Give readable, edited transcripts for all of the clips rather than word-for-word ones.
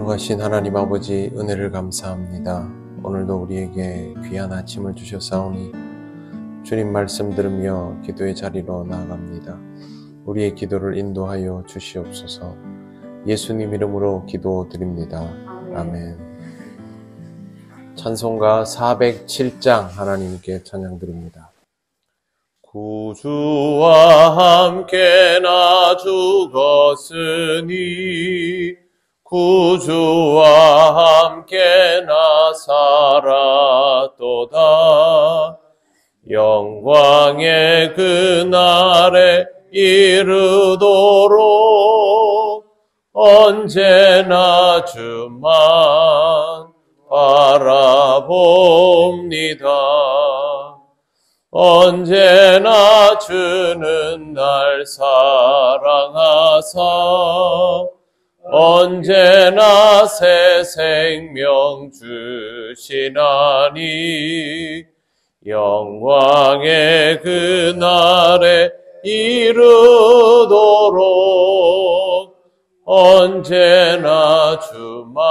거룩하신 하나님 아버지, 은혜를 감사합니다. 오늘도 우리에게 귀한 아침을 주셨사오니 주님 말씀 들으며 기도의 자리로 나아갑니다. 우리의 기도를 인도하여 주시옵소서. 예수님 이름으로 기도드립니다. 아멘. 찬송가 407장 하나님께 찬양드립니다. 구주와 함께 나 죽었으니 구주와 함께 나 살았도다. 영광의 그날에 이르도록 언제나 주만 바라봅니다. 언제나 주는 날 사랑하사 언제나 새 생명 주시나니 영광의 그날에 이르도록 언제나 주만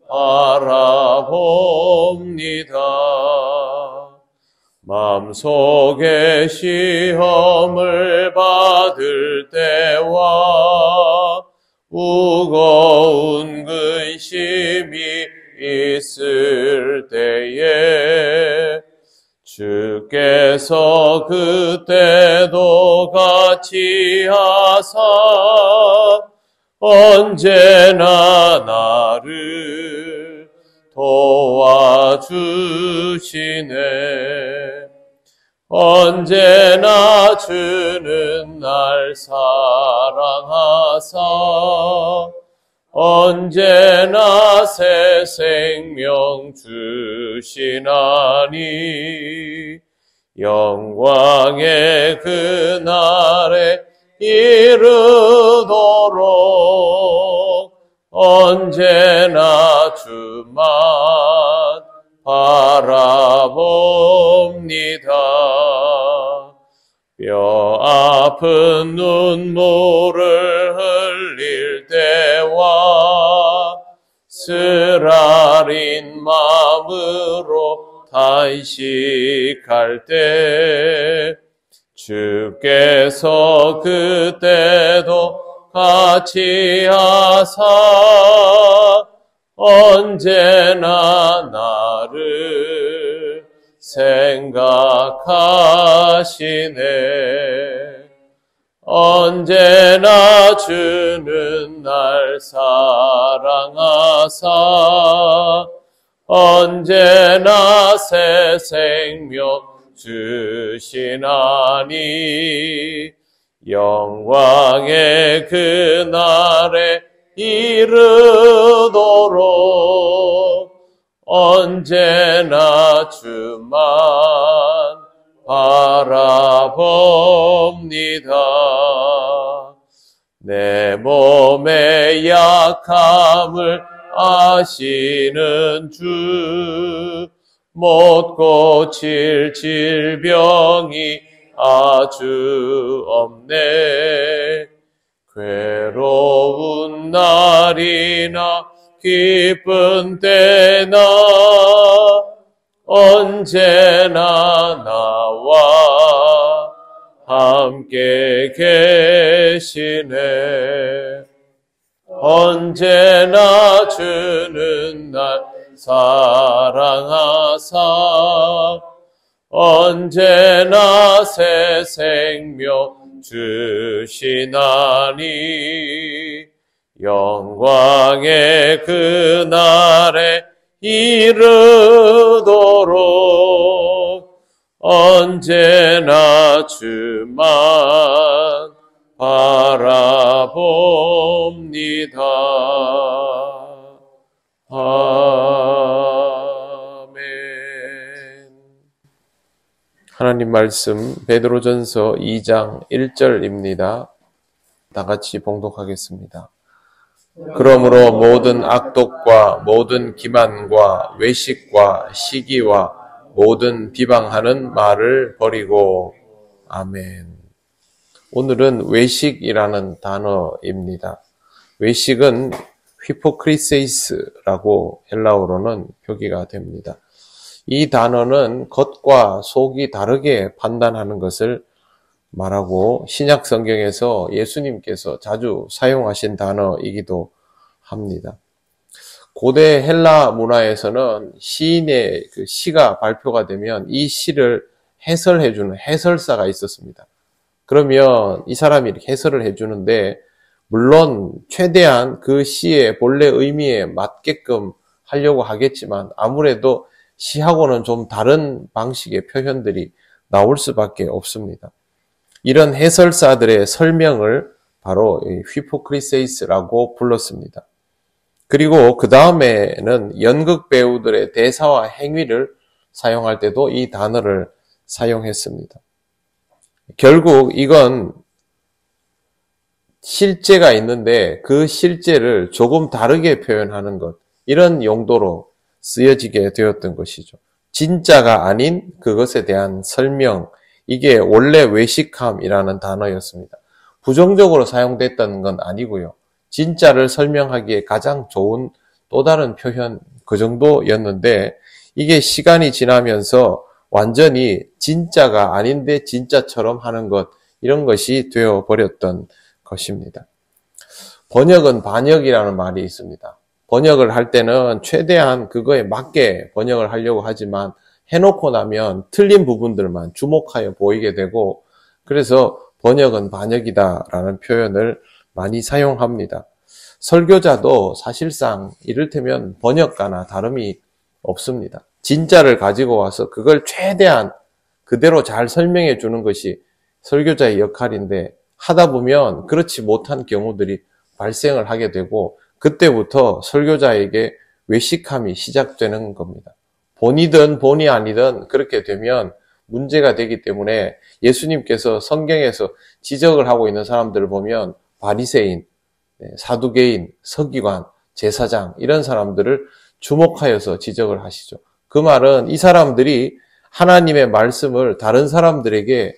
바라봅니다. 마음속에 시험을 받을 때와 무거운 근심이 있을 때에 주께서 그때도 같이 하사 언제나 나를 도와주시네. 언제나 주는 날 사랑하사 언제나 새 생명 주시나니 영광의 그날에 이르도록 언제나 주만 바라봅니다. 뼈 아픈 눈물을 흘릴 때와 쓰라린 마음으로 탄식할 때 주께서 그때도 같이 하사 언제나 나를 생각하시네. 언제나 주는 날 사랑하사 언제나 새 생명 주시나니 영광의 그날에 이르도록 언제나 주만 바라봅니다. 내 몸의 약함을 아시는 주, 못 고칠 질병이 아주 없네. 괴로운 날이나 기쁜 때나 언제나 나와 함께 계시네. 언제나 주는 날 사랑하사 언제나 새 생명 주시나니 영광의 그날에 이르도록 언제나 주만 바라봅니다. 아멘. 하나님 말씀 베드로전서 2장 1절입니다. 다 같이 봉독하겠습니다. 그러므로 모든 악독과 모든 기만과 외식과 시기와 모든 비방하는 말을 버리고. 아멘. 오늘은 외식이라는 단어입니다. 외식은 휘포크리세이스라고 헬라어로는 표기가 됩니다. 이 단어는 겉과 속이 다르게 판단하는 것을 말하고 신약 성경에서 예수님께서 자주 사용하신 단어이기도 합니다. 고대 헬라 문화에서는 시인의 그 시가 발표가 되면 이 시를 해설해주는 해설사가 있었습니다. 그러면 이 사람이 이렇게 해설을 해주는데 물론 최대한 그 시의 본래 의미에 맞게끔 하려고 하겠지만 아무래도 시하고는 좀 다른 방식의 표현들이 나올 수밖에 없습니다. 이런 해설사들의 설명을 바로 휘포크리세이스라고 불렀습니다. 그리고 그 다음에는 연극 배우들의 대사와 행위를 사용할 때도 이 단어를 사용했습니다. 결국 이건 실제가 있는데 그 실제를 조금 다르게 표현하는 것, 이런 용도로 쓰여지게 되었던 것이죠. 진짜가 아닌 그것에 대한 설명, 이게 원래 외식함이라는 단어였습니다. 부정적으로 사용됐다는 건 아니고요. 진짜를 설명하기에 가장 좋은 또 다른 표현 그 정도였는데 이게 시간이 지나면서 완전히 진짜가 아닌데 진짜처럼 하는 것, 이런 것이 되어버렸던 것입니다. 번역은 반역이라는 말이 있습니다. 번역을 할 때는 최대한 그거에 맞게 번역을 하려고 하지만 해놓고 나면 틀린 부분들만 주목하여 보이게 되고 그래서 번역은 반역이다라는 표현을 많이 사용합니다. 설교자도 사실상 이를테면 번역가나 다름이 없습니다. 진짜를 가지고 와서 그걸 최대한 그대로 잘 설명해 주는 것이 설교자의 역할인데 하다 보면 그렇지 못한 경우들이 발생을 하게 되고 그때부터 설교자에게 외식함이 시작되는 겁니다. 본이든 본이 아니든 그렇게 되면 문제가 되기 때문에 예수님께서 성경에서 지적을 하고 있는 사람들을 보면 바리새인, 사두개인, 서기관, 제사장 이런 사람들을 주목하여서 지적을 하시죠. 그 말은 이 사람들이 하나님의 말씀을 다른 사람들에게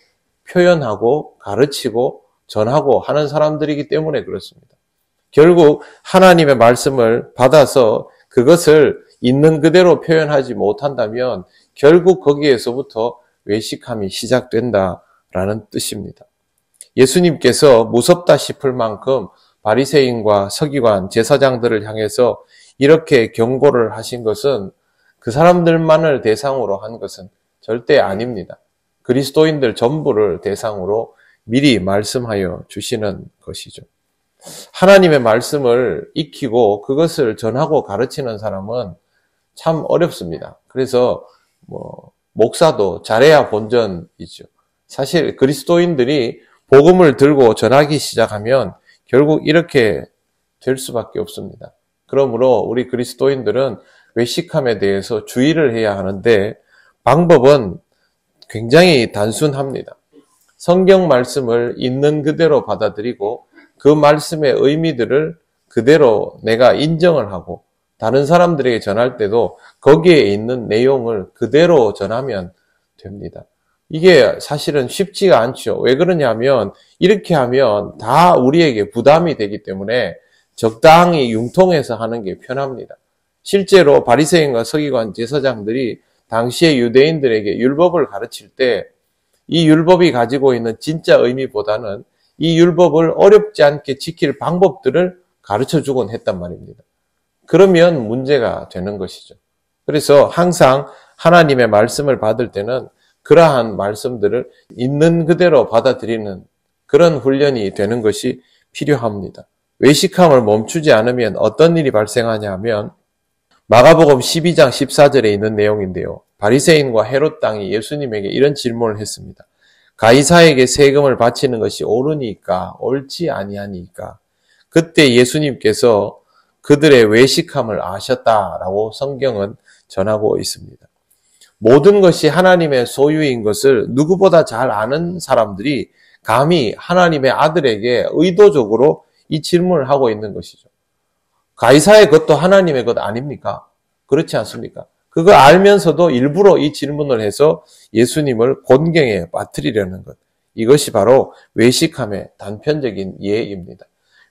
표현하고 가르치고 전하고 하는 사람들이기 때문에 그렇습니다. 결국 하나님의 말씀을 받아서 그것을 있는 그대로 표현하지 못한다면 결국 거기에서부터 외식함이 시작된다라는 뜻입니다. 예수님께서 무섭다 싶을 만큼 바리새인과 서기관, 제사장들을 향해서 이렇게 경고를 하신 것은 그 사람들만을 대상으로 한 것은 절대 아닙니다. 그리스도인들 전부를 대상으로 미리 말씀하여 주시는 것이죠. 하나님의 말씀을 익히고 그것을 전하고 가르치는 사람은 참 어렵습니다. 그래서 목사도 잘해야 본전이죠. 사실 그리스도인들이 복음을 들고 전하기 시작하면 결국 이렇게 될 수밖에 없습니다. 그러므로 우리 그리스도인들은 외식함에 대해서 주의를 해야 하는데 방법은 굉장히 단순합니다. 성경 말씀을 있는 그대로 받아들이고 그 말씀의 의미들을 그대로 내가 인정을 하고 다른 사람들에게 전할 때도 거기에 있는 내용을 그대로 전하면 됩니다. 이게 사실은 쉽지가 않죠. 왜 그러냐면 이렇게 하면 다 우리에게 부담이 되기 때문에 적당히 융통해서 하는 게 편합니다. 실제로 바리새인과 서기관 제사장들이 당시의 유대인들에게 율법을 가르칠 때 이 율법이 가지고 있는 진짜 의미보다는 이 율법을 어렵지 않게 지킬 방법들을 가르쳐주곤 했단 말입니다. 그러면 문제가 되는 것이죠. 그래서 항상 하나님의 말씀을 받을 때는 그러한 말씀들을 있는 그대로 받아들이는 그런 훈련이 되는 것이 필요합니다. 외식함을 멈추지 않으면 어떤 일이 발생하냐 하면 마가복음 12장 14절에 있는 내용인데요. 바리새인과 헤롯 당이 예수님에게 이런 질문을 했습니다. 가이사에게 세금을 바치는 것이 옳으니까 옳지 아니하니까. 그때 예수님께서 그들의 외식함을 아셨다라고 성경은 전하고 있습니다. 모든 것이 하나님의 소유인 것을 누구보다 잘 아는 사람들이 감히 하나님의 아들에게 의도적으로 이 질문을 하고 있는 것이죠. 가이사의 것도 하나님의 것 아닙니까? 그렇지 않습니까? 그거 알면서도 일부러 이 질문을 해서 예수님을 곤경에 빠뜨리려는 것. 이것이 바로 외식함의 단편적인 예입니다.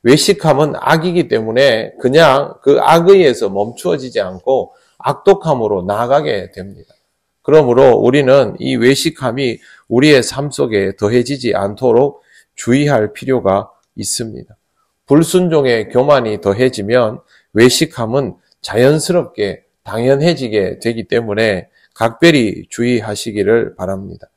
외식함은 악이기 때문에 그냥 그 악의에서 멈추어지지 않고 악독함으로 나아가게 됩니다. 그러므로 우리는 이 외식함이 우리의 삶 속에 더해지지 않도록 주의할 필요가 있습니다. 불순종의 교만이 더해지면 외식함은 자연스럽게 당연해지게 되기 때문에 각별히 주의하시기를 바랍니다.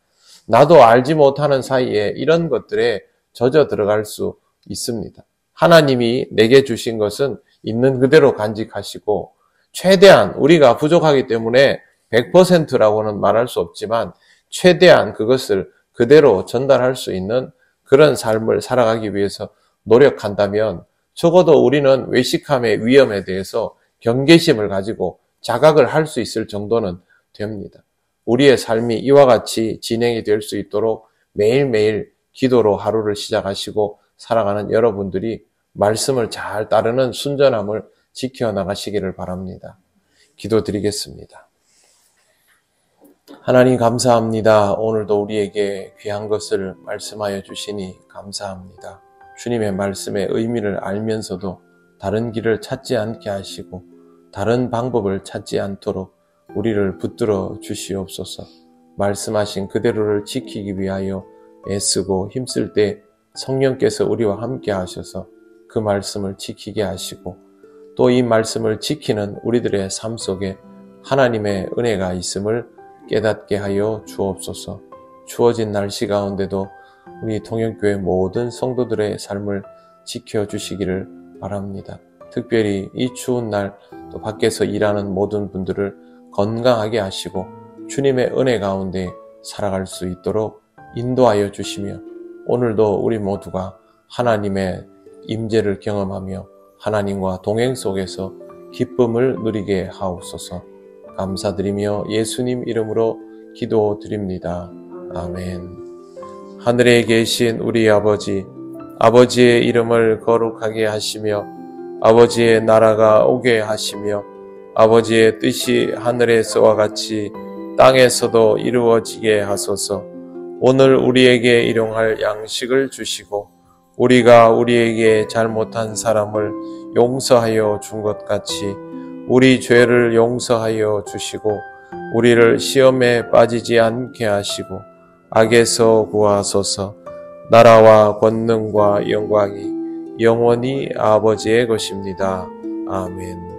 나도 알지 못하는 사이에 이런 것들에 젖어 들어갈 수 있습니다. 하나님이 내게 주신 것은 있는 그대로 간직하시고 최대한 우리가 부족하기 때문에 100%라고는 말할 수 없지만 최대한 그것을 그대로 전달할 수 있는 그런 삶을 살아가기 위해서 노력한다면 적어도 우리는 외식함의 위험에 대해서 경계심을 가지고 자각을 할 수 있을 정도는 됩니다. 우리의 삶이 이와 같이 진행이 될 수 있도록 매일매일 기도로 하루를 시작하시고 살아가는 여러분들이 말씀을 잘 따르는 순전함을 지켜나가시기를 바랍니다. 기도드리겠습니다. 하나님 감사합니다. 오늘도 우리에게 귀한 것을 말씀하여 주시니 감사합니다. 주님의 말씀의 의미를 알면서도 다른 길을 찾지 않게 하시고 다른 방법을 찾지 않도록 우리를 붙들어 주시옵소서. 말씀하신 그대로를 지키기 위하여 애쓰고 힘쓸 때 성령께서 우리와 함께 하셔서 그 말씀을 지키게 하시고 또 이 말씀을 지키는 우리들의 삶 속에 하나님의 은혜가 있음을 깨닫게 하여 주옵소서. 추워진 날씨 가운데도 우리 통영교회 모든 성도들의 삶을 지켜주시기를 바랍니다. 특별히 이 추운 날 또 밖에서 일하는 모든 분들을 건강하게 하시고 주님의 은혜 가운데 살아갈 수 있도록 인도하여 주시며 오늘도 우리 모두가 하나님의 임재를 경험하며 하나님과 동행 속에서 기쁨을 누리게 하옵소서. 감사드리며 예수님 이름으로 기도드립니다. 아멘. 하늘에 계신 우리 아버지, 아버지의 이름을 거룩하게 하시며 아버지의 나라가 오게 하시며 아버지의 뜻이 하늘에서와 같이 땅에서도 이루어지게 하소서. 오늘 우리에게 일용할 양식을 주시고 우리가 우리에게 잘못한 사람을 용서하여 준 것 같이 우리 죄를 용서하여 주시고 우리를 시험에 빠지지 않게 하시고 악에서 구하소서. 나라와 권능과 영광이 영원히 아버지의 것입니다. 아멘.